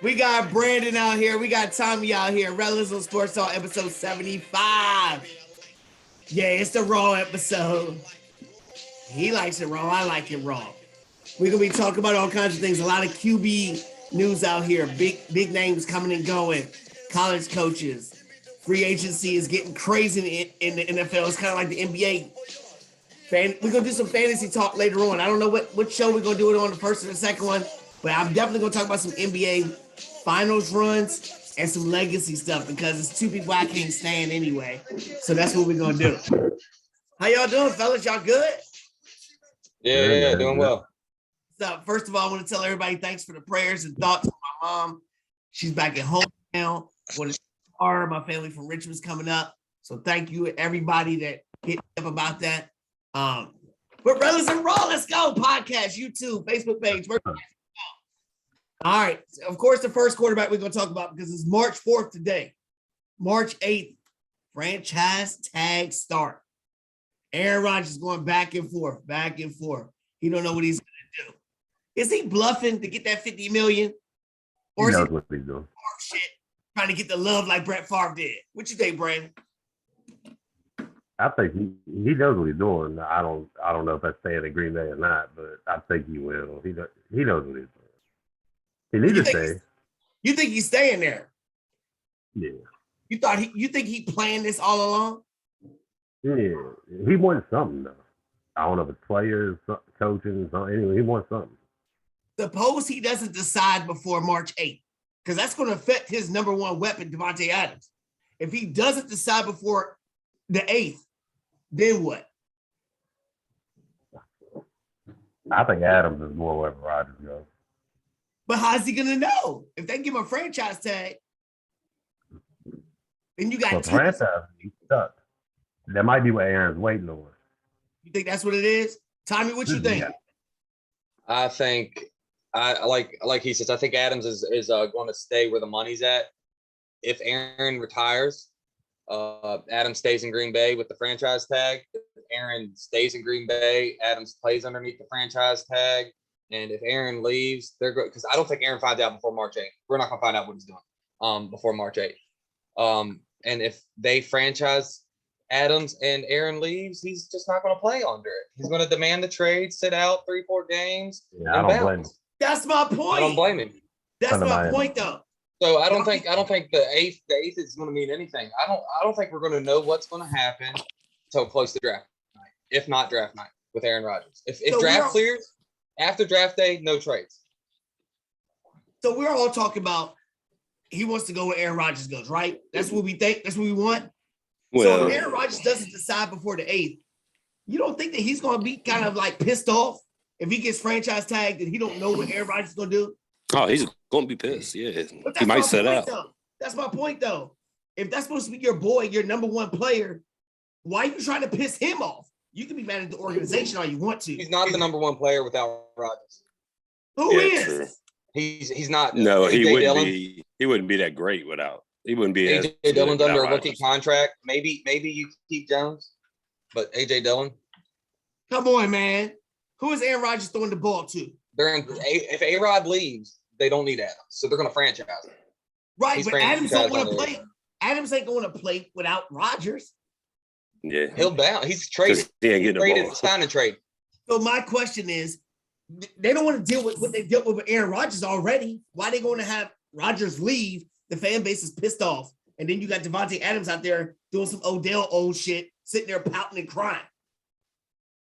We got Brandon out here. We got Tommy out here. Rellism Sports Talk, episode 75. Yeah, it's the Raw episode. He likes it raw. I like it raw. We're going to be talking about all kinds of things. A lot of QB news out here. Big names coming and going. College coaches. Free agency is getting crazy in the NFL. It's kind of like the NBA. We're going to do some fantasy talk later on. I don't know what show we're going to do it on, the first and the second one, but I'm definitely going to talk about some NBA finals runs and some legacy stuff because it's two people I can't stand anyway. So that's what we're going to do. How y'all doing, fellas? Y'all good? Yeah, doing well. So first of all, I want to tell everybody thanks for the prayers and thoughts of my mom. She's back at home now. My family from Richmond's coming up. So thank you everybody that hit me up about that. But Rellism Raw, let's go. Podcast, YouTube, Facebook page. All right. Of course, the first quarterback we're going to talk about because it's March 4th today. March 8th, franchise tag start. Aaron Rodgers going back and forth. He don't know what he's going to do. Is he bluffing to get that $50 million? Or he knows is he what he's doing. Shit, trying to get the love like Brett Favre did? What you think, Brandon? I think he knows what he's doing. I don't know if that's staying in Green Bay or not, but I think he will. He knows what he's doing. He needs to stay. You think he's staying there? Yeah. You think he planned this all along? Yeah. He wants something though. I don't know if it's players, coaching, anyway, he wants something. Suppose he doesn't decide before March 8th, because that's going to affect his number one weapon, Davante Adams. If he doesn't decide before the 8th, then what? I think Adams is more where Rodgers goes. But how's he going to know? If they give him a franchise tag, then you got franchise, he's stuck. That might be what Aaron's waiting on. You think that's what it is? Tommy, what you think? Yeah. I think, like he says, I think Adams is going to stay where the money's at. If Aaron retires, Adams stays in Green Bay with the franchise tag. If Aaron stays in Green Bay, Adams plays underneath the franchise tag. And if Aaron leaves, they're good because I don't think Aaron finds out before March 8th. We're not going to find out what he's doing before March 8th. And if they franchise Adams and Aaron leaves, he's just not going to play under it. He's going to demand the trade, sit out 3-4 games. Yeah, I don't blame him. That's my point. I don't blame him. That's my point, though. So I don't think the eighth is going to mean anything. I don't think we're going to know what's going to happen until close to draft night, if not draft night with Aaron Rodgers. If draft clears after draft day, no trades. So we're all talking about he wants to go where Aaron Rodgers goes, right? That's what we think. That's what we want. Well, so if Aaron Rodgers doesn't decide before the 8th, you don't think that he's going to be kind of like pissed off if he gets franchise tagged and he don't know what Aaron Rodgers is going to do? Oh, he's going to be pissed. Yeah, he might set out. That's my point, though. If that's supposed to be your boy, your number one player, why are you trying to piss him off? You can be mad at the organization all you want to. He's not the number one player without Rodgers. Who is? True. He's not. No, he wouldn't be. He wouldn't be that great without. He wouldn't be. AJ Dillon's under a rookie contract. Maybe you keep Jones, but AJ Dillon. Come on, man. Who is Aaron Rodgers throwing the ball to? If A-Rod leaves, they don't need Adams, so they're going to franchise him. Right, but Adams don't want to play. Adams ain't going to play without Rodgers. Yeah, he'll bounce. He's traded. He ain't getting traded. Sign and trade. So my question is, they don't want to deal with what they dealt with Aaron Rodgers already. Why are they going to have Rodgers leave? The fan base is pissed off, and then you got Davante Adams out there doing some Odell old shit, sitting there pouting and crying.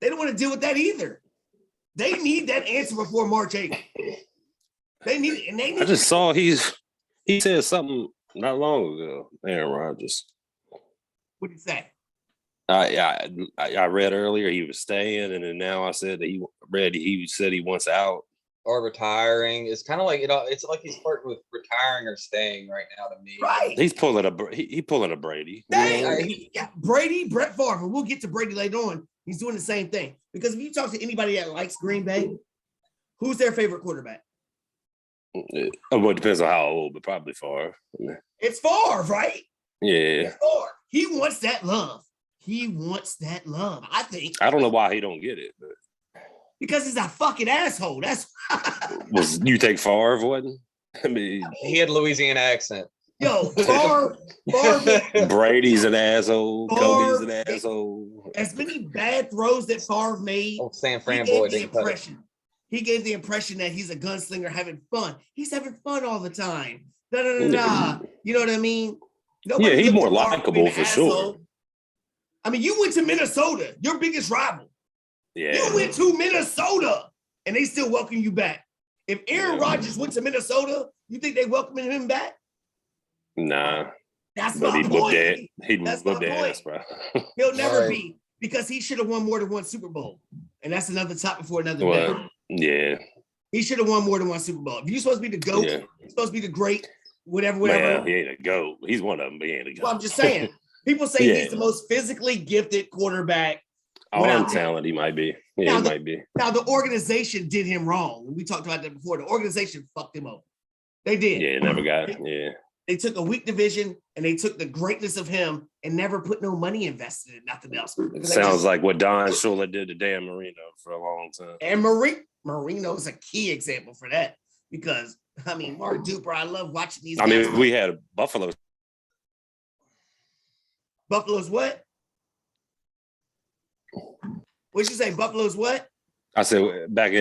They don't want to deal with that either. They need that answer before March 8th. They need it, and they need. I just saw he said something not long ago. Aaron Rodgers. What did he say? I read earlier he was staying, and then now I said that he said he wants out or retiring. It's kind of like it's like he's flirting with retiring or staying right now to me. Right. He's pulling a Brady. Brady, Brett Favre. We'll get to Brady later on. He's doing the same thing because if you talk to anybody that likes Green Bay, who's their favorite quarterback? Well, it depends on how old, but probably Favre. It's Favre, right? Yeah. It's Favre. He wants that love. I think. I don't know why he don't get it, but Because he's a fucking asshole. That's Was you take Favre, wasn't? I mean, He had Louisiana accent. yo, Favre Brady's an asshole. Kobe's an Favre- asshole. as many bad throws that Favre made, Old San he Fran gave boy the didn't cut it. impression. He gave the impression that he's a gunslinger having fun. He's having fun all the time. Da, da, da, da. You know what I mean? Yeah, he's looks more at Favre likable being an for sure. asshole. I mean, you went to Minnesota, your biggest rival. Yeah. You went to Minnesota, and they still welcome you back. If Aaron Rodgers went to Minnesota, you think they welcoming him back? Nah. That's But my he'd whoop point. that. He'd That's whoop my that point. ass, bro. He'll never Right. be, because he should have won more than one Super Bowl. And that's another topic for another Well, day. yeah. He should have won more than one Super Bowl. If you're supposed to be the GOAT, Yeah. you're supposed to be the great, whatever. Well, he ain't a GOAT. He's one of them, but he ain't a GOAT. Well, I'm just saying. People say Yeah. he's the most physically gifted quarterback. Arm without- talent, he might be. Yeah, Now he the- might be. Now, the organization did him wrong. We talked about that before. The organization fucked him over. They did. Yeah, never got it. Yeah. They took a weak division and they took the greatness of him and never put no money invested in nothing else. Because they Sounds just- like what Don Shula did to Dan Marino for a long time. And Marino is a key example for that. Because, I mean, Mark Duper, I love watching these I guys. mean, we had Buffalo. Buffalo's what? What'd you say? Buffalo's what? I said back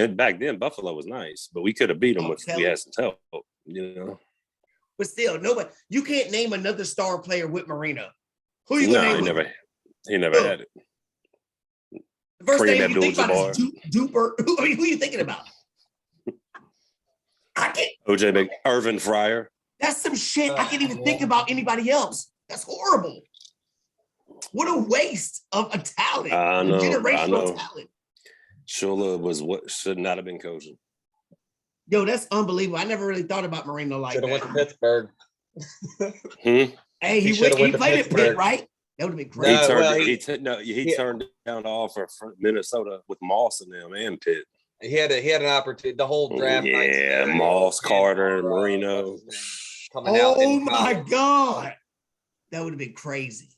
then, Buffalo was nice, but we could have beat them if we had some help. You know, But still, nobody. You can't name another star player with Marino. Who you gonna no, name? he never Who? had it. The first Kareem name you think about is Abdul-Jabbar. Duper. Who are you thinking about? I can't. Irvin Fryer. That's some shit. I can't even think about anybody else. That's horrible. What a waste of a talent. I know, A I generational know. talent. Shula was what should not have been coaching. Yo, that's unbelievable. I never really thought about Marino like Should have went to that. Pittsburgh. Hey, he should've went to played at Pitt, Pittsburgh. right? That would have been He great. No, turned. well, he turned down the offer from Minnesota with Moss and them and Pitt. He had an opportunity. The whole draft. night Yeah, scenario, Moss, and, Carter, Marino. coming out. Oh in my college. God. That would have been crazy.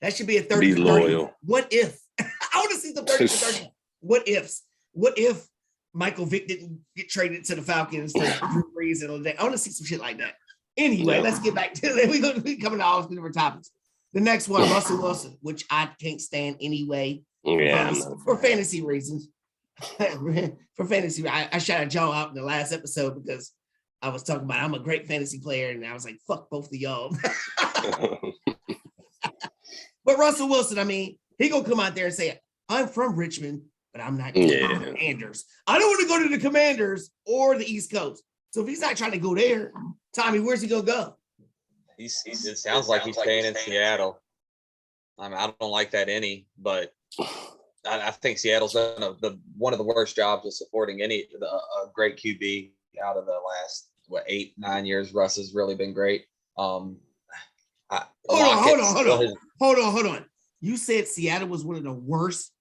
That should be a 30 Be for 30. loyal. What if? I want to see the 30 for 30. What ifs? What if Michael Vick didn't get traded to the Falcons for Drew Brees and all that? I want to see some shit like that. Anyway, Yeah. let's get back to it. We're coming to all different topics. The next one, Russell Wilson, which I can't stand anyway. Yeah, I'm not- For fantasy reasons. For fantasy, I shouted Joe out in the last episode because I was talking about I'm a great fantasy player, and I was like, fuck both of y'all. But Russell Wilson, I mean, he gonna come out there and say, I'm from Richmond, but I'm not going to the Commanders. I don't want to go to the Commanders or the East Coast. So if he's not trying to go there, Tommy, where's he gonna go? It sounds like he's staying in Seattle. I mean, I don't like that any, but I think Seattle's done one of the worst jobs of supporting a great QB out of the last 8-9 years. Russ has really been great. Hold on. You said Seattle was one of the worst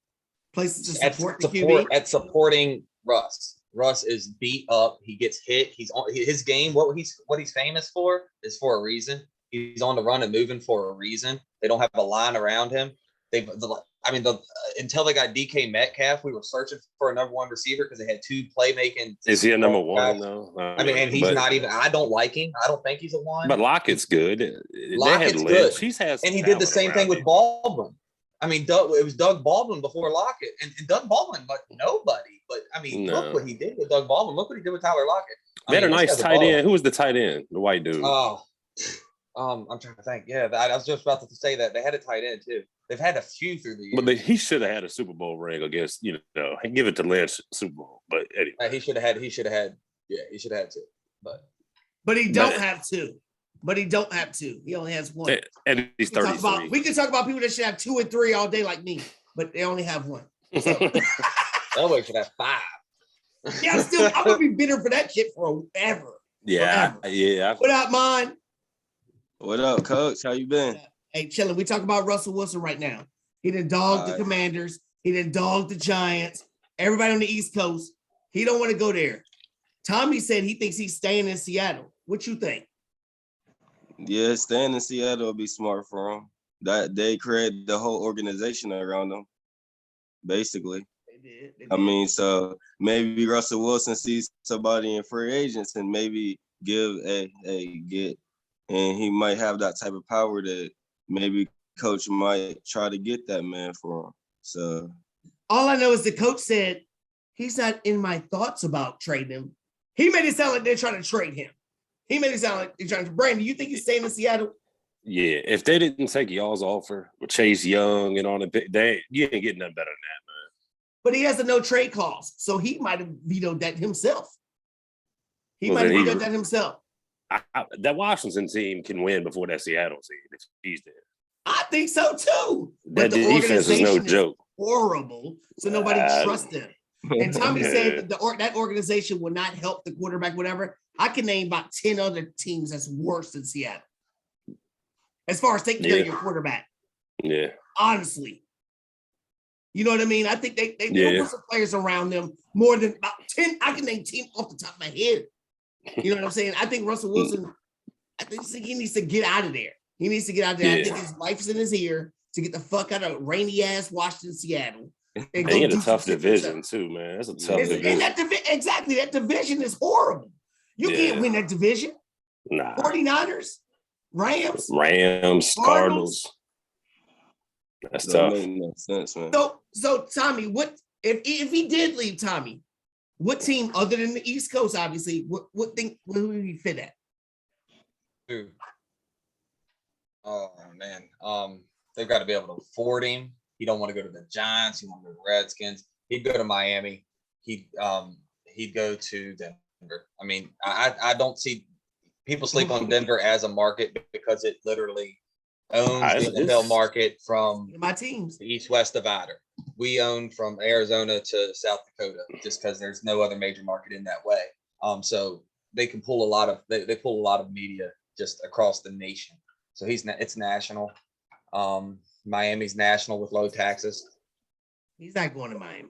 places to support the QB? At supporting Russ. Russ is beat up. He gets hit. He's on his game. What he's famous for is for a reason. He's on the run and moving for a reason. They don't have a line around him. Until they got DK Metcalf, we were searching for a number one receiver because they had two playmaking. Is he a number one though? I mean, and he's not even. I don't like him. I don't think he's a one. But Lockett's good. Lockett's good. And he did the same thing with Baldwin. I mean, it was Doug Baldwin before Lockett, and Doug Baldwin, but nobody. But I mean, look what he did with Doug Baldwin. Look what he did with Tyler Lockett. They had a nice tight end. Who was the tight end? The white dude. Oh, I'm trying to think. Yeah, I was just about to say that they had a tight end too. They've had a few through the years. But he should have had a Super Bowl ring against, give it to Lynch Super Bowl. But anyway, he should have had two. But he don't have two. But he don't have two. He only has one. And he's 33. We can talk about people that should have 2 and 3 all day like me, but they only have one. So. Elway should have 5. Yeah, I'm gonna be bitter for that shit forever. Yeah, Forever. yeah. What up, man? What up, Coach? How you been? Hey, chilling. We talk about Russell Wilson right now. He done dogged the Commanders. He done dogged the Giants. Everybody on the East Coast. He don't want to go there. Tommy said he thinks he's staying in Seattle. What you think? Yeah, staying in Seattle will be smart for him. That they create the whole organization around them, basically. They did. I mean, so maybe Russell Wilson sees somebody in free agents and maybe give get, and he might have that type of power that maybe coach might try to get that man for him. So all I know is the coach said he's not in my thoughts about trading him. He made it sound like they're trying to trade him. He made it sound like they're trying to. Brandon, you think he's staying in Seattle? Yeah, if they didn't take y'all's offer with Chase Young and all that, you ain't getting nothing better than that, man. But he has a no trade clause, so he might have vetoed that himself. He Well, might have then vetoed that himself. That Washington team can win before that Seattle team if he's there. I think so too. That But the defense is no organization joke. horrible, so nobody trusts them. And Tommy said that that organization will not help the quarterback, whatever. I can name about 10 other teams that's worse than Seattle as far as taking care of your quarterback. Yeah. Honestly. You know what I mean? I think they put some players around them more than about 10. I can name 10 off the top of my head. You know what I'm saying? I think Russell Wilson, I think he needs to get out of there. He needs to get out of there. I think his life's in his ear to get the fuck out of rainy-ass Washington, Seattle. And he had a tough division too, man. That's a tough division. And that division is horrible. You can't win that division. Nah. 49ers, Rams, Cardinals. That's tough. That makes no sense, man. So Tommy, what if he did leave, Tommy? What team other than the East Coast, obviously, who would he fit at? Dude. Oh man. They've got to be able to afford him. He don't want to go to the Giants. He want to go to the Redskins. He'd go to Miami. He'd go to Denver. I mean, I don't see people sleep on Denver as a market because it literally owns the NFL market from my teams, the East-West divider. We own from Arizona to South Dakota just because there's no other major market in that way. So they can pull a lot of they pull a lot of media just across the nation. So it's national. Miami's national with low taxes. He's not going to Miami.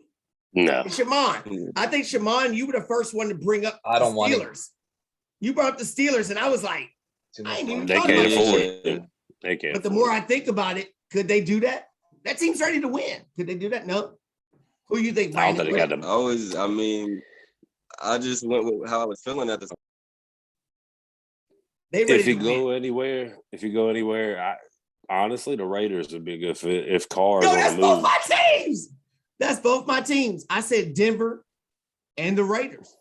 No. Shammond. I think Shammond, you were the first one to bring up I don't want Steelers. You brought up the Steelers, and I was like, I ain't even they thought can't about afford it. it. They can't. But the more I think about it, could they do that? That team's ready to win. Could they do that? No. Who you think? I don't think they got them. I just went with how I was feeling at the time. If you go anywhere, honestly, the Raiders would be a good fit if Carr's on the move. Both my teams. That's both my teams. I said Denver and the Raiders.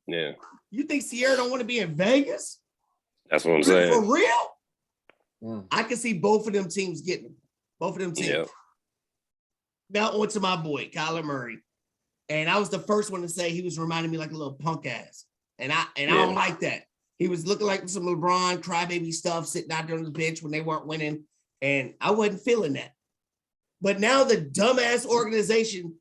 Yeah. You think Sierra don't want to be in Vegas? That's what I'm saying. For real? I can see both of them teams getting them. Both of them teams. Yeah. Now on to my boy, Kyler Murray. And I was the first one to say he was reminding me like a little punk ass. And I don't like that. He was looking like some LeBron crybaby stuff sitting out there on the bench when they weren't winning. And I wasn't feeling that. But now the dumbass organization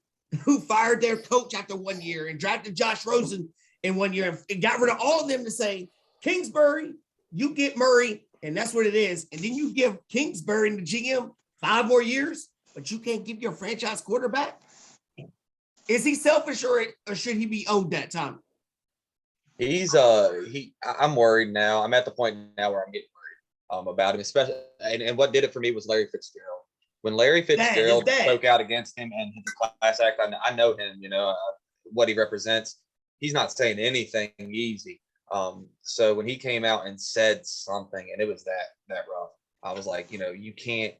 who fired their coach after 1 year and drafted Josh Rosen in 1 year and got rid of all of them to say, Kingsbury, you get Murray, and that's what it is. And then you give Kingsbury and the GM 5 more years, but you can't give your franchise quarterback? Is he selfish or should he be owed that time? I'm worried now. I'm at the point now where I'm getting worried about him, especially. And what did it for me was Larry Fitzgerald. When Larry Fitzgerald spoke out against him and his class act, I know him, what he represents. He's not saying anything easy. So when he came out and said something and it was that rough, I was like, you can't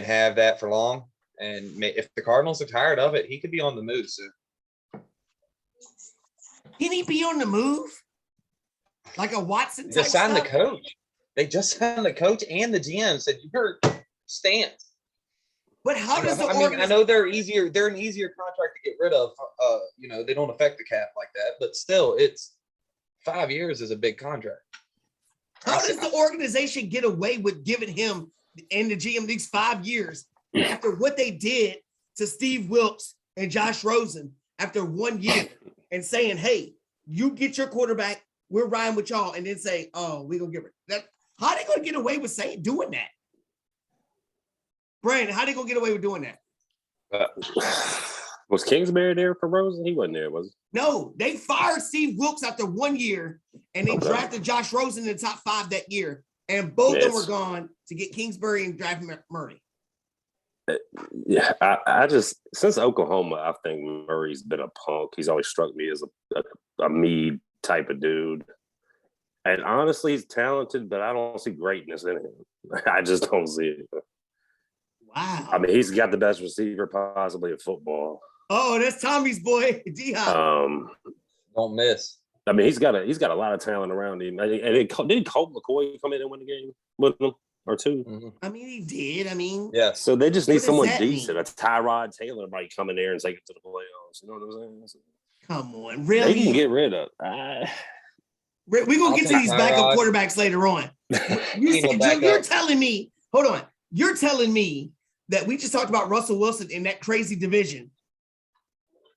have that for long. And if the Cardinals are tired of it, he could be on the move soon. Can he be on the move? Like a Watson type They just signed stuff? the coach. They just signed the coach and the GM said, you're stance. But how does the I know they're an easier contract to get rid of. They don't affect the cap like that, but still, it's 5 years is a big contract. How does the organization get away with giving him and the GM these 5 years after what they did to Steve Wilkes and Josh Rosen after 1 year and saying, hey, you get your quarterback, we're riding with y'all, and then say, oh, we're going to get rid of that. How are they going to get away with doing that? Brandon, how are they going to get away with doing that? Was Kingsbury there for Rosen? He wasn't there, was he? No, they fired Steve Wilkes after 1 year, and they drafted Josh Rosen in the top 5 that year, and both of them were gone to get Kingsbury and draft Murray. Yeah, I just since Oklahoma, I think Murray's been a punk. He's always struck me as a me type of dude. And honestly, he's talented, but I don't see greatness in him. I just don't see it. Wow. I mean, he's got the best receiver possibly in football. Oh, that's Tommy's boy, D-Hop. Don't miss. I mean, he's got a lot of talent around him. And didn't Colt McCoy come in and win the game with them or two? Mm-hmm. I mean, he did. I mean, yeah. So they just need someone decent. Mean? A Tyrod Taylor might come in there and take it to the playoffs. You know what I'm saying? Come on, really? They can get rid of. We're gonna get to these backup quarterbacks later on. You're telling me, hold on. You're telling me that we just talked about Russell Wilson in that crazy division,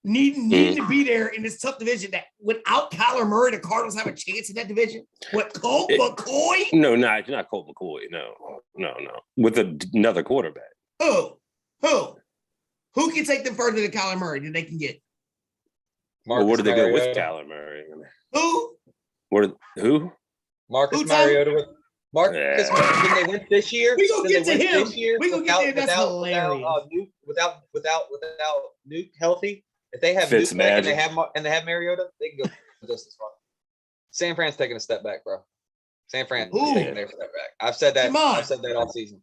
needing to be there in this tough division. That without Kyler Murray, the Cardinals have a chance in that division. What, Colt McCoy? No, not Colt McCoy. No. With another quarterback. Who can take them further than Kyler Murray that they can get? Well, where did they go with Kyler Murray? Who? Marcus Mariota with Marcus. Did they win this year? We gonna get to him. We gonna get there. That's hilarious. Without Nuke healthy, if they have Nuke and they have Mariota, they can go just as far. San Fran's taking a step back, bro. San Fran is taking their step back. I've said that all season.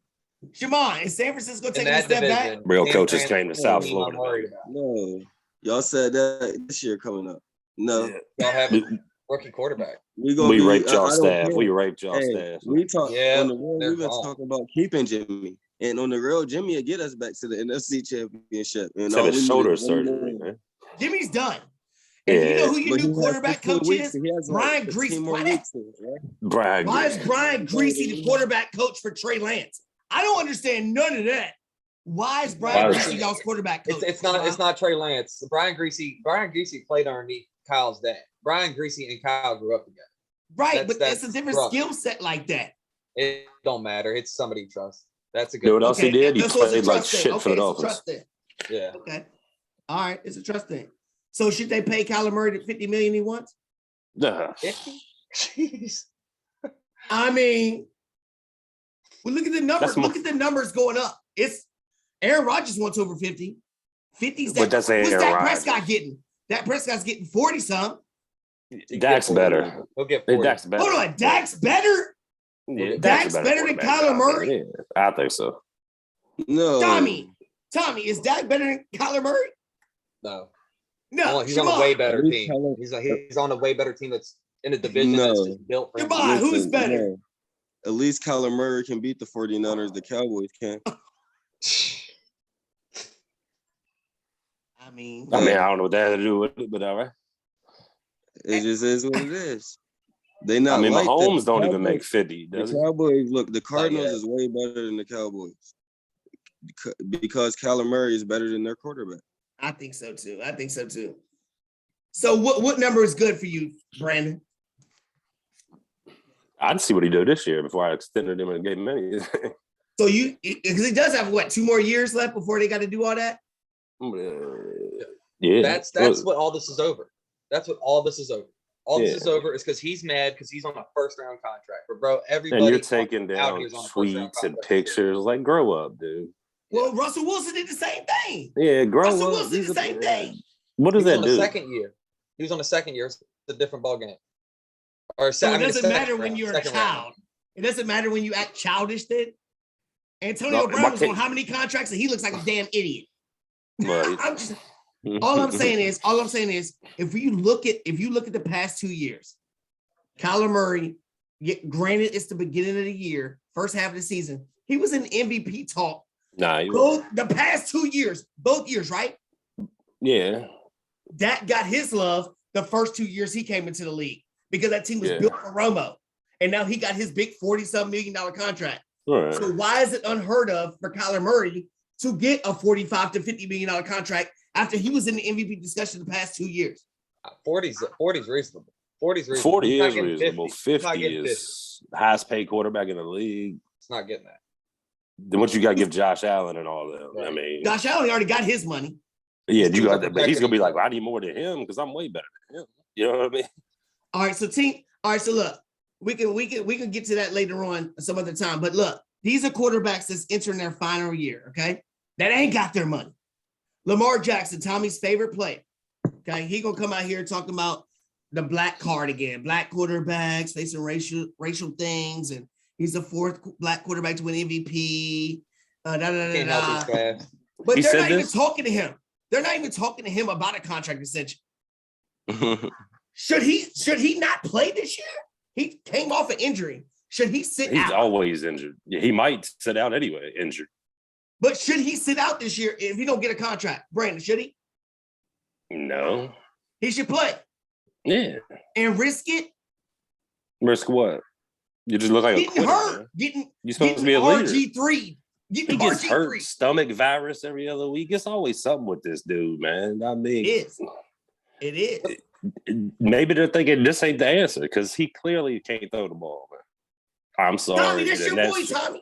Shammond, is San Francisco taking a step back? Real coaches came to South Florida. No, y'all said that this year coming up. No, y'all have a rookie quarterback. We raped y'all staff. We raped y'all staff. We talk on the road. We've been talking about keeping Jimmy, and on the road, Jimmy will get us back to the NFC Championship. And all his shoulder surgery, man. Jimmy's done. And you know who your new quarterback coach is? Brian Greasy. Why is Brian Greasy the quarterback coach for Trey Lance? I don't understand none of that. Why is Brian Greasy y'all's quarterback coach? It's not Trey Lance. Brian Greasy played underneath Kyle's dad. Brian Greasy and Kyle grew up together. Right, but it's a different skill set like that. It don't matter. It's somebody you trust. That's a good. You know what else he did? He played like shit for the Dolphins. Yeah. Okay. All right, it's a trust thing. So should they pay Kyler Murray the $50 million he wants? Nah. 50? Jeez. I mean, well, look at the numbers. Look at the numbers going up. It's Aaron Rodgers wants over 50. 50's that. But that's Aaron what's Dak Rodgers. Prescott getting? Dak Prescott's getting 40-some. Dak's better. He'll get 40. Dak's better. Hold on, Dak's better? Yeah, Dak's better than Kyler Murray? Yeah, I think so. No. Tommy, is Dak better than Kyler Murray? No. No, he's on a way better team. He's on a way better team that's in a division that's just built for him. Who's better? No. At least Kyler Murray can beat the 49ers. The Cowboys can. I mean, I don't know what that had to do with it, but all right. It just is what it is. They not. I mean, like Mahomes don't even make 50. The Cowboys the Cardinals is way better than the Cowboys because Kyler Murray is better than their quarterback. I think so too. So what number is good for you, Brandon? I'd see what he did this year before I extended him and gave him money. So because he does have 2 more years left before they got to do all that? Yeah. That's what all this is over. That's what all this is over. All this is over is because he's mad because he's on a first-round contract. But bro, everybody and you're taking down tweets and pictures. Like, grow up, dude. Well, Russell Wilson did the same thing. Yeah, Russell Wilson did the same thing. What does that do? He was on the second year. It's a different ball game. It doesn't matter when you're a child. It doesn't matter when you act childish then. Antonio Brown was on how many contracts and he looks like a damn idiot. All I'm saying is, if you look at the past 2 years, Kyler Murray, granted it's the beginning of the year, first half of the season, he was in MVP talk. The past 2 years, both years, right? Yeah. Dak got his love the first 2 years he came into the league because that team was built for Romo. And now he got his big $40-some million contract. Right. So why is it unheard of for Kyler Murray to get a $45 to $50 million contract after he was in the MVP discussion the past 2 years? 40's reasonable. 40 is reasonable. 50 is highest paid quarterback in the league. It's not getting that. Then what you got to give Josh Allen and all that? Right. I mean, Josh Allen already got his money. Yeah, you got that, but he's gonna be like, well, I need more than him because I'm way better than him. You know what I mean? All right, so look, we can get to that later on some other time. But look, these are quarterbacks that's entering their final year. Okay, that ain't got their money. Lamar Jackson, Tommy's favorite player. Okay, he gonna come out here talking about the black card again, black quarterbacks facing racial things, and he's the fourth black quarterback to win MVP. Can't help his craft. But He they're said not even this? talking to him. They're not even talking to him about a contract extension. Should he not play this year? He came off an injury. Should he sit He's out? always injured. Yeah, he might sit out anyway, injured. But should he sit out this year if he don't get a contract? Brandon, should he? No. He should play Yeah. and risk it. Risk what? You just look like a Getting quitter, hurt. man. Getting You're supposed to be a leader. RG3. He Getting gets hurt, RG3. stomach virus every other week. It's always something with this dude, man. I mean, It is. maybe they're thinking this ain't the answer because he clearly can't throw the ball, man. I'm sorry. Tommy, that's your boy, Tommy.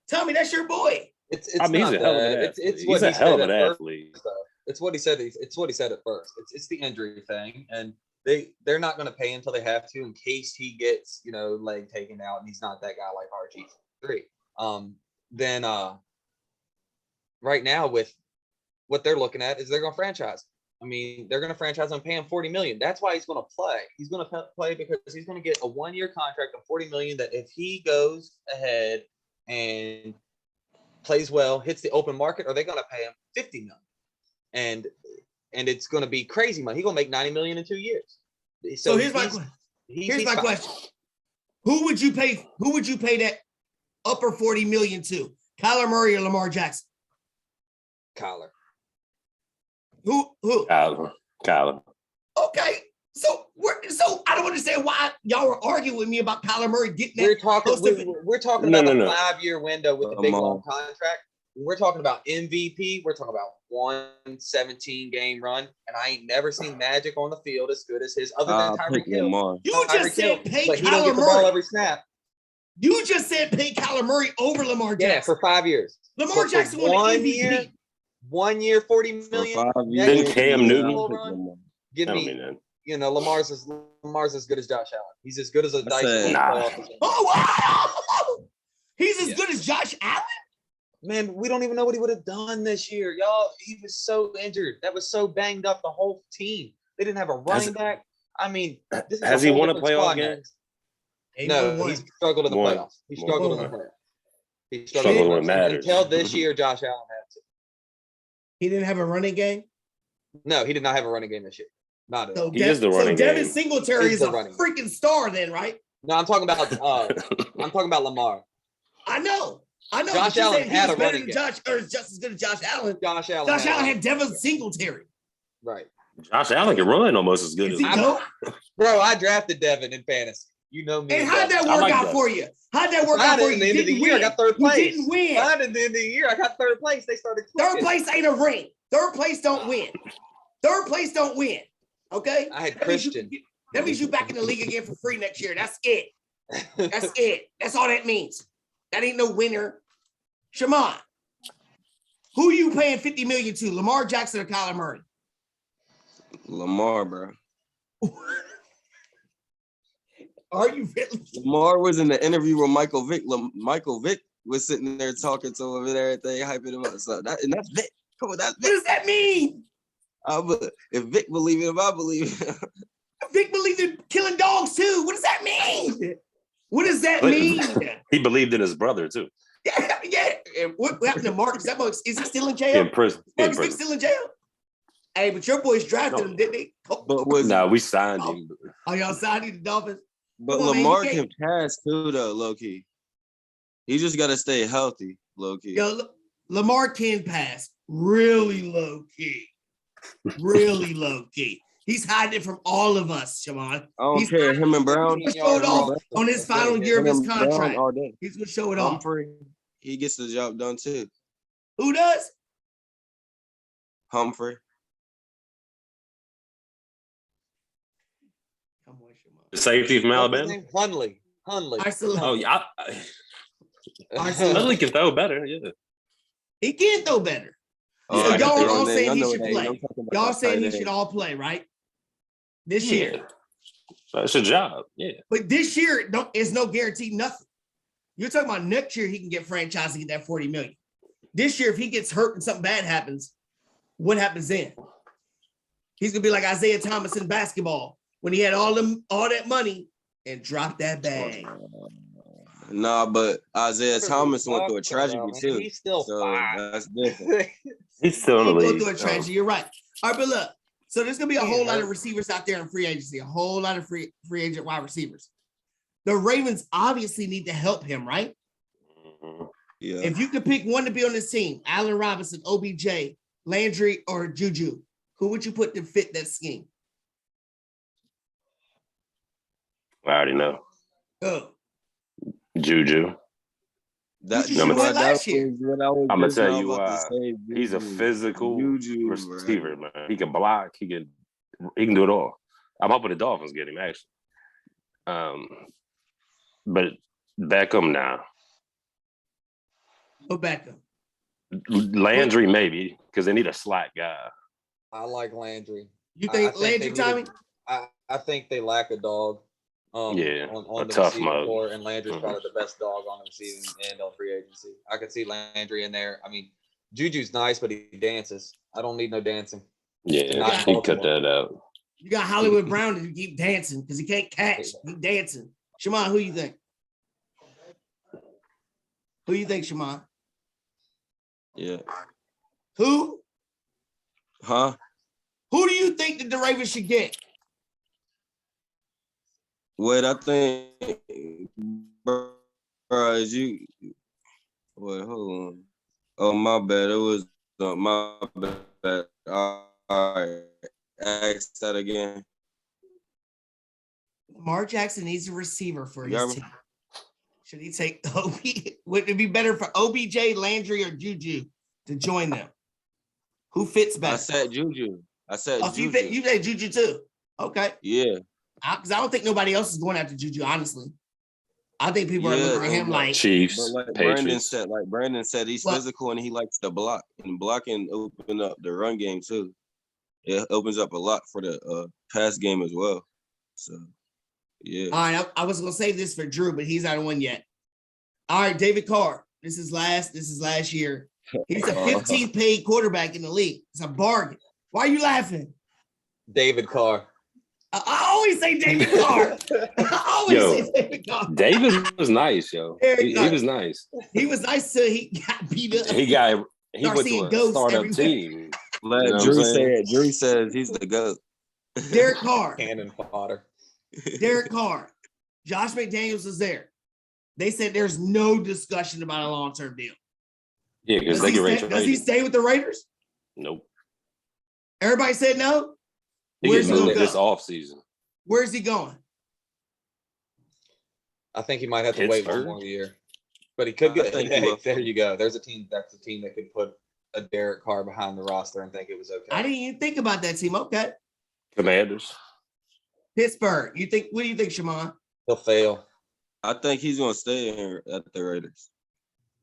Tommy, that's your boy. It's I mean, he's a not hell of an that. athlete. It's what He's a he hell of said an at first, athlete. though. It's what he said. It's what he said at first. It's the injury thing, and they're not going to pay until they have to in case he gets leg taken out and he's not that guy like RG3. Then right now with what they're looking at is they're going to franchise. I mean, they're going to franchise and pay him $40 million. That's why he's going to play. He's going to play because he's going to get a 1-year contract of $40 million. That if he goes ahead and plays well, hits the open market, are they going to pay him $50 million? And it's going to be crazy money. He's going to make $90 million in 2 years. So here's my question. Who would you pay? Who would you pay that upper $40 million to? Kyler Murray or Lamar Jackson? Kyler. Who? Kyler. Okay. So I don't understand why y'all were arguing with me about Kyler Murray getting that. We're talking about No. a 5-year window with a big long contract. When we're talking about MVP, we're talking about 117-game run, and I ain't never seen Magic on the field as good as his, other than Tyreek Hill. You just said pay but he don't get Kyler the ball Murray. every snap. You just said pay Kyler Murray over Lamar Jackson. Yeah, for 5 years. Lamar Jackson won the MVP. 1 year, $40 million. Then Cam Newton. Give me, Lamar's as good as Josh Allen. He's as good as a Dyson. Oh wow! He's as good as Josh Allen. Man, we don't even know what he would have done this year, y'all. He was so injured. That was so banged up. The whole team. They didn't have a running back. I mean, this is has he won a playoff game? No, he struggled in the playoffs. He struggled in the playoffs. He struggled when it matters. Until this year, Josh Allen had to. He didn't have a running game? No, he did not have a running game this year. Not at all. He is the running game. Devin Singletary is a freaking star then, right? No, I'm talking about Lamar. I know. Josh Allen had a running game. Just as good as Josh Allen. Josh Allen had Devin Singletary. Right. Josh Allen can run almost as good as Bro, I drafted Devin in fantasy. You know me. And how'd that work out for you? How'd that work out for you? At the end of the year, I got third place. You didn't win. At the end of the year, I got third place. They started clicking. Third place ain't a ring. Third place don't win. Third place don't win. Okay? I had Christian. That means you back in the league again for free next year. That's it. That's it. That's all that means. That ain't no winner. Shammond, who you paying $50 million to? Lamar Jackson or Kyler Murray? Lamar, bro. Are you really? Lamar was in the interview with Michael Vick. Michael Vick was sitting there talking to him and everything, hyping him up. So that's Vick. Come on, that's Vick. What does that mean? If Vick believe it, if I believe it. Vick believed in killing dogs too. What does that mean? What does that mean? He believed in his brother too. Yeah. And what happened to Marcus? Is he still in jail? In prison. Marcus Vick still in jail? Hey, but your boys drafted him, didn't they? We signed him. Oh, y'all signed him, the Dolphins? But Lamar can pass too, though, low key. He just got to stay healthy, low key. Yo, Lamar can pass really low key. Really low key. He's hiding it from all of us, Shammond. I don't care. Him and Brown. He's going to show it off on his final year of his contract. He's going to show it off. Humphrey, he gets the job done too. Who does? Humphrey. The safety from Alabama? Hundley. Oh, yeah. Hundley can throw better, yeah. He can throw better. So y'all are all saying he should play. Y'all saying he should all play, right? This year. That's a job, yeah. But this year is no guarantee, nothing. You're talking about next year he can get franchised and get that $40 million. This year, if he gets hurt and something bad happens, what happens then? He's gonna be like Isaiah Thomas in basketball when he had all that money and dropped that bag. Nah, but Isaiah Thomas went through a tragedy too. He's still so fine. that's different. He's still in the He go league. through a tragedy. You're right. All right, but look. So there's gonna be a He whole ain't lot hurt. of receivers out there in free agency. A whole lot of free agent wide receivers. The Ravens obviously need to help him, right? Mhm. Yeah. If you could pick one to be on this team, Allen Robinson, OBJ, Landry, or Juju, who would you put to fit that scheme? I already know. Oh, Juju. Juju should win last year. I'm gonna tell you why. He's a physical Juju, receiver, man. He can block. He can do it all. I'm hoping the Dolphins get him actually. But Beckham now. Go back up. Landry maybe because they need a slack guy. I like Landry. You think Landry, they Tommy? needed- I think they lack a dog. Yeah, on a the tough receiving mug. core, and Landry's Mhm. probably the best dog on the receiving end on free agency. I could see Landry in there. I mean, Juju's nice, but he dances. I don't need no dancing. Yeah, Not he cut Baltimore. that out. You got Hollywood Brown to keep dancing because he can't catch. Keep dancing. Shammond, who you think? Who you think, Shammond? Yeah. Who? Huh? Who do you think that the Ravens should get? Wait, I think, bro, is you. Wait, hold on. Oh, my bad. It was my bad. All right. Ask that again. Lamar Jackson needs a receiver for Yeah. his team. Should he take would it be better for OBJ, Landry, or Juju to join them? Who fits better? I said Juju. Oh, so Juju. you say Juju too. Okay. Yeah. Because I don't think nobody else is going after Juju, honestly. I think people are looking at him like Chiefs, But like Patriots. Brandon said, he's Well- physical and he likes to block. And blocking open up the run game too. It opens up a lot for the pass game as well. So yeah. all right, I was gonna save this for Drew, but he's not one yet. All right, David Carr. This is last year. He's the 15th paid quarterback in the league. It's a bargain. Why are you laughing? David Carr. I always say David Carr. I always Yo. say David Carr. Davis was nice, yo. He was nice. He was nice till he got beat up. He Start went seeing to a ghosts startup everywhere. team. Let You know what Drew I'm say saying? it. Drew says he's the GOAT. Derek Carr. Cannon fodder. Derek Carr. Josh McDaniels is there. They said there's no discussion about a long-term deal. Yeah, because Does they he get ready stay- to does he stay with the Raiders? Nope. Everybody said no. He Where's gets he gonna moved this go? off season. Where's he going? I think he might have to wait one Pittsburgh? more year, but he could I get. think he will. There you go. There's a team. That's a team that could put a Derek Carr behind the roster and think it was okay. I didn't even think about that team. Okay. Commanders. Pittsburgh. What do you think, Shammond? He'll fail. I think he's gonna stay here at the Raiders.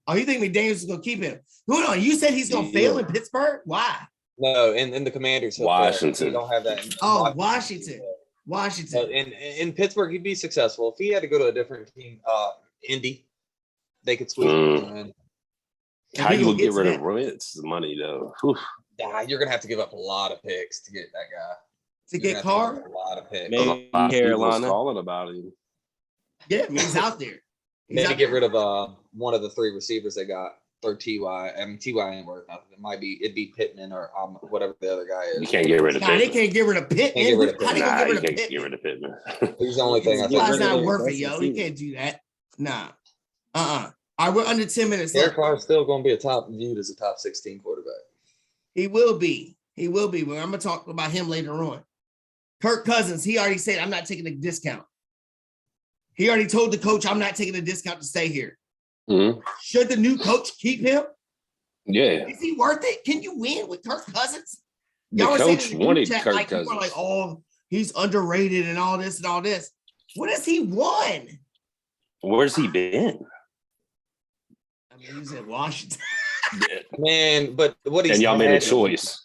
Oh, you think McDaniels is gonna keep him? Hold on. You said he's gonna fail in Pittsburgh? Why? No, in the Commanders, he'll fail. Washington. He don't have that. Oh, Washington. Washington. In Pittsburgh, he'd be successful. If he had to go to a different team, Indy, they could squeeze him in. How we you gonna get to rid that. of Wentz money though? Whew. You're gonna have to give up a lot of picks to get that guy. To You're get gonna have to Carr? give up a lot of picks. Maybe A lot of people's Carolina. calling about him. Yeah, I mean, he's out there. He's Maybe out get there. rid of one of the three receivers they got. Or Ty. I mean, Ty ain't worth nothing. It'd be Pittman or whatever the other guy is. You can't get rid of Nah, they Pittman. can't get rid of Pittman. Can't get rid of How they Nah, gonna you get rid can't of get rid Pittman? of Pittman. He's the only thing I That's think. not That's worth it, the yo. He season. can't do that. Nah. All right, we're under 10 minutes Derek left. Carr's still going to be viewed as a top 16 quarterback. He will be. He will be. But I'm gonna talk about him later on. Kirk Cousins, he already said, I'm not taking a discount. He already told the coach, I'm not taking a discount to stay here. Mhm. Should the new coach keep him? Yeah. Is he worth it? Can you win with Kirk Cousins? The Y'all were saying coach in the group wanted chat, Kirk like, people Cousins. are like, oh, he's underrated and all this and all this. What has he won? Where's he been? I mean, he's in Washington. Man, but what he's And y'all made a had- choice.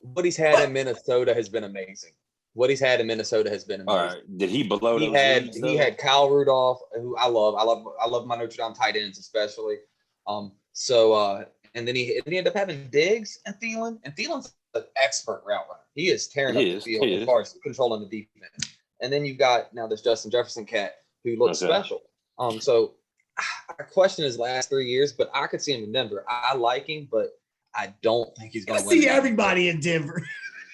What he's had in Minnesota has been amazing. What he's had in Minnesota has been amazing. All right. Did he blow He those had leads, he though? had Kyle Rudolph, who I love. I love my Notre Dame tight ends especially. And then he ended up having Diggs and Thielen. And Thielen's an expert route runner. He is tearing up the field as far as controlling the defense. And then you've got now this Justin Jefferson cat who looks special. So I question his last 3 years, but I could see him in Denver. I like him, but I don't think he's going to win. See everybody in Denver.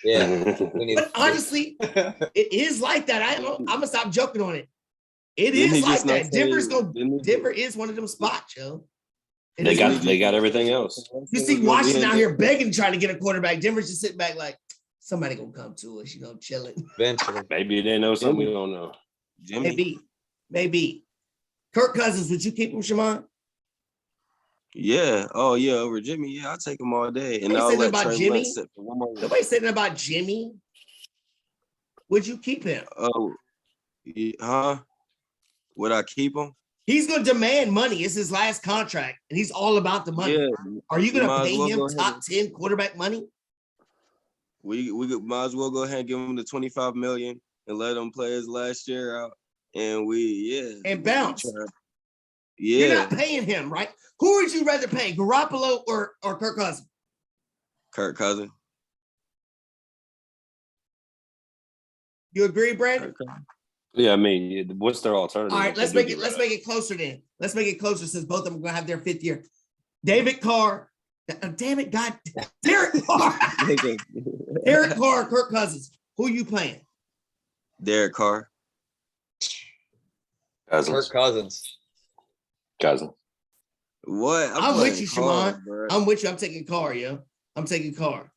Yeah. But honestly, it is like that. I'm going to stop joking on it. It is like that. Denver is one of them spots, yo. They got everything else. You see Washington out here begging, trying to get a quarterback. Denver's just sitting back like, somebody gonna come to us, chilling. Eventually. Maybe they know something we don't know. Maybe. Kirk Cousins, would you keep him, Shammond? Yeah. Oh, yeah. Over Jimmy. Yeah, I'll take him all day. And Nobody I'll let about Trey Jimmy. sit for one more. Nobody said anything about Jimmy. Would you keep him? Oh, huh? Would I keep him? He's going to demand money. It's his last contract, and he's all about the money. Yeah. Are you going to pay him top 10 quarterback money? We might as well go ahead and give him the $25 million and let him play his last year out. And and bounce. Yeah. You're not paying him, right? Who would you rather pay, Garoppolo or Kirk Cousins? Kirk Cousins. You agree, Brandon? Yeah, I mean, what's their alternative? All right, let's make it closer then. Let's make it closer since both of them are gonna have their 5th year. David Carr, damn it, God, Derek Carr. Derek Carr, Kirk Cousins. Who you playing? Derek Carr. Kirk Cousins. What? I'm with you, Shammond. I'm with you. I'm taking Carr, yo. I'm taking Carr.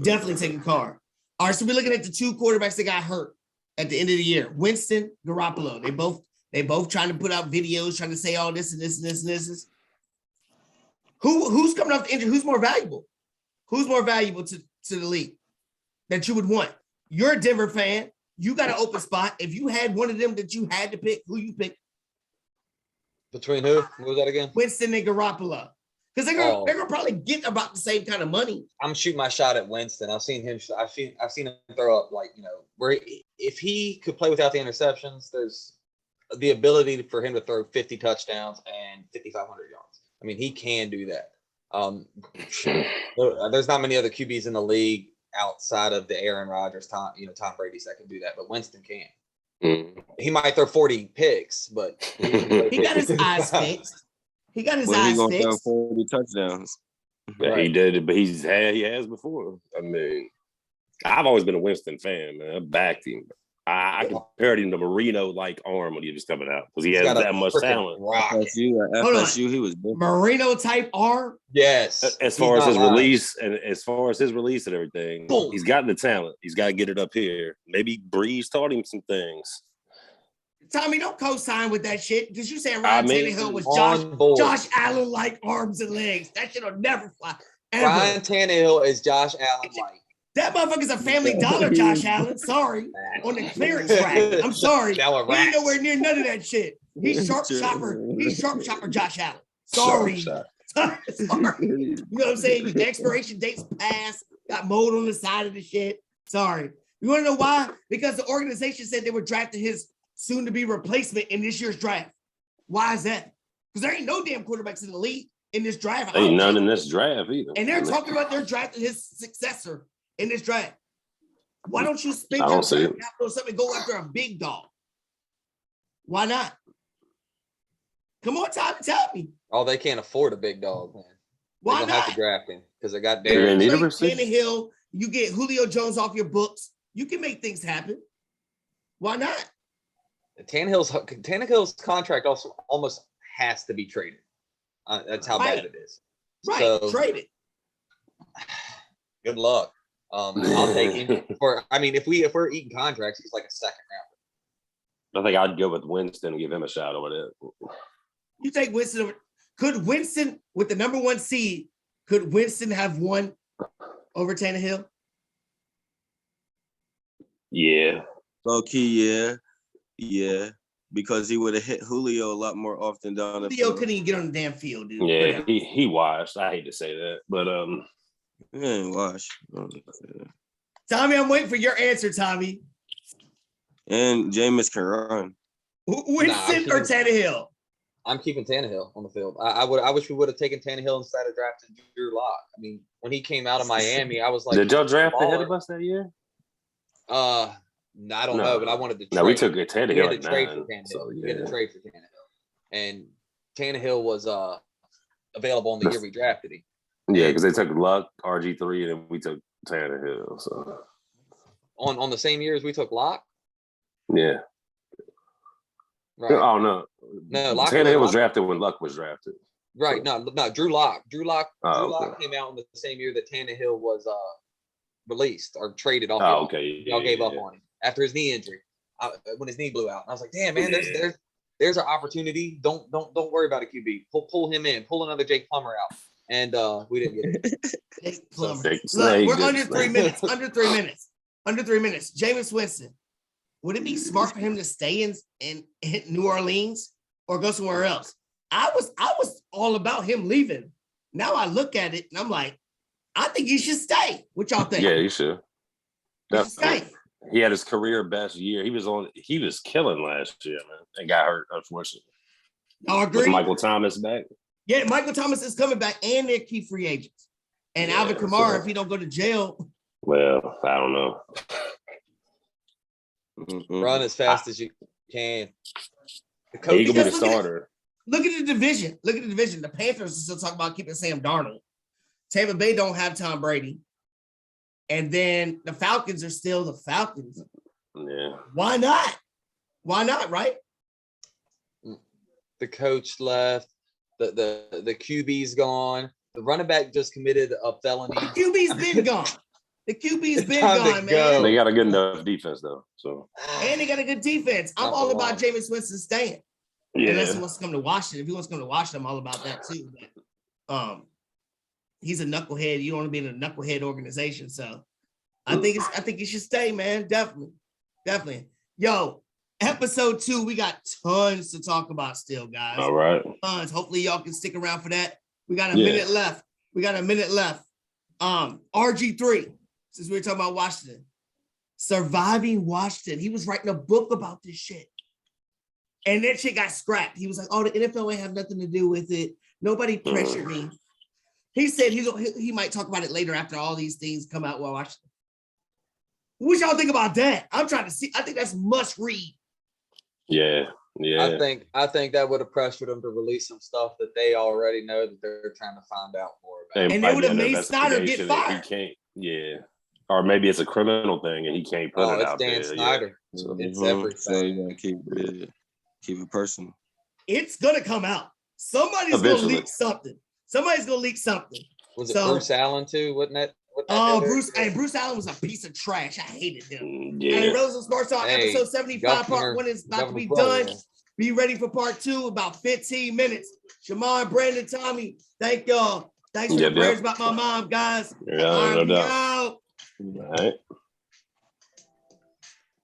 Definitely taking Carr. All right, so we're looking at the 2 quarterbacks that got hurt at the end of the year. Winston, Garoppolo. They both trying to put out videos, trying to say all this and this and this and this. Who's coming off the injury? Who's more valuable? Who's more valuable to the league that you would want? You're a Denver fan. You got an open spot. If you had one of them that you had to pick, who you pick? Between who? What was that again? Winston and Garoppolo. Because they're gonna probably get about the same kind of money. I'm shooting my shot at Winston. I've seen him throw up where if he could play without the interceptions, there's the ability for him to throw 50 touchdowns and 5,500 yards. I mean, he can do that. There's not many other QBs in the league outside of the Aaron Rodgers, Tom Brady's that can do that, but Winston can. He might throw 40 picks, but he got his eyes fixed. He got his eyes fixed. Throw 40 touchdowns. Yeah, right. He did it, but he has before. I mean, I've always been a Winston fan, man. I backed him. I compared him to Marino-like arm when he was coming out because he has that much talent. FSU, he was Marino type arm. Yes. As far as his release and everything, he's got the talent. He's got to get it up here. Maybe Breeze taught him some things. Tommy, don't co-sign with that shit because you saying Ryan Tannehill was Josh Allen like arms and legs. That shit'll never fly. Ever. Ryan Tannehill is Josh Allen like. That motherfucker's a Family Dollar, Josh Allen. Sorry. On the clearance rack. I'm sorry. He ain't nowhere near none of that shit. He's sharp shopper. He's sharp shopper Josh Allen. Sorry. Sorry. You know what I'm saying? The expiration dates passed. Got mold on the side of the shit. Sorry. You want to know why? Because the organization said they were drafting his soon-to-be replacement in this year's draft. Why is that? Because there ain't no damn quarterbacks in the league in this draft. Ain't none in this draft either. And they're talking about they're drafting his successor in this draft. Why don't you spend your capital or something and go after a big dog? Why not? Come on, Tommy, tell me. Oh, they can't afford a big dog, man. Why not? Have to draft him because they got Darren. Tannehill, you get Julio Jones off your books. You can make things happen. Why not? Tannehill's contract also almost has to be traded. That's how bad it is. Right, so, trade it. Good luck. I'll take him if we're eating contracts, he's like a second rounder. I think I'd go with Winston and give him a shot over there. You take Winston over. Could Winston, with the number 1 seed, could Winston have won over Tannehill? Yeah. Low key, yeah. Because he would have hit Julio a lot more often down the field. Julio couldn't even get on the damn field, dude. Yeah, he washed. I hate to say that, but he ain't washed. Tommy, I'm waiting for your answer, Tommy. And Jameis can run. Winston or Tannehill? I'm keeping Tannehill on the field. I wish we would have taken Tannehill instead of drafting Drew Lock. I mean, when he came out of Miami, I was like, did y'all draft ahead of us that year? I don't know, but I wanted to trade. No, we took Tannehill. We had to trade for Tannehill. So, yeah. We had to trade for Tannehill. And Tannehill was available on the year we drafted him. Yeah, because they took Luck, RG3, and then we took Tannehill. So on the same year as we took Lock? Yeah. Right. Oh no. Lock Tannehill was drafted when Luck was drafted. Right. No, Drew Lock. Drew Lock okay. came out in the same year that Tannehill was released or traded off. Okay. Y'all gave up on him after his knee injury. When his knee blew out. And I was like, damn, man, there's an opportunity. Don't worry about a QB. Pull him in. Pull another Jake Plummer out. And we didn't get it. Jake Plummer. Look, we're under 3 minutes. Under 3 minutes. Under 3 minutes. Jameis Winston. Would it be smart for him to stay in New Orleans or go somewhere else? I was all about him leaving. Now I look at it and I'm like, I think he should stay. What y'all think? Yeah, he should. Stay. He had his career best year. He was killing last year, man, and got hurt, unfortunately. Y'all agree? Was Michael Thomas back? Yeah, Michael Thomas is coming back, and they're key free agents. And Alvin Kamara, if he don't go to jail. Well, I don't know. Run as fast as you can. He could be the starter. Look at the division. The Panthers are still talking about keeping Sam Darnold. Tampa Bay don't have Tom Brady. And then the Falcons are still the Falcons. Yeah. Why not? Why not, right? The coach left. The QB's gone. The running back just committed a felony. The QB's been gone. The QB's been gone, man. They got a good enough defense, though. So and they got a good defense. I'm all about Jameis Winston staying. Yeah. Unless he wants to come to Washington. If he wants to come to Washington, I'm all about that too. But, he's a knucklehead. You don't want to be in a knucklehead organization. So I think he should stay, man. Definitely. Yo, episode 2, we got tons to talk about still, guys. All right. Tons. Hopefully y'all can stick around for that. We got a minute left. RG3, since we were talking about Washington. Surviving Washington. He was writing a book about this shit. And that shit got scrapped. He was like, oh, the NFL ain't have nothing to do with it. Nobody pressured me. He said he might talk about it later after all these things come out while Washington. What y'all think about that? I'm trying to see. I think that's must read. Yeah. I think that would have pressured them to release some stuff that they already know that they're trying to find out more about. And they would have made Snyder get fired. He can't. Yeah. Or maybe it's a criminal thing and he can't put it out there. It's Dan Snyder. Yeah. So it's everything. So you gotta keep it personal. It's gonna come out. Somebody's gonna leak something. Was it Bruce Allen too? Wasn't that? Bruce Allen was a piece of trash. I hated him. Yeah. And Rellism Sports Talk, episode 75, part 1 is about to be done. Be ready for part 2, about 15 minutes. Shammond, Brandon, Tommy, thank y'all. Thanks for the prayers about my mom, guys. Yeah, no doubt. Out. All right.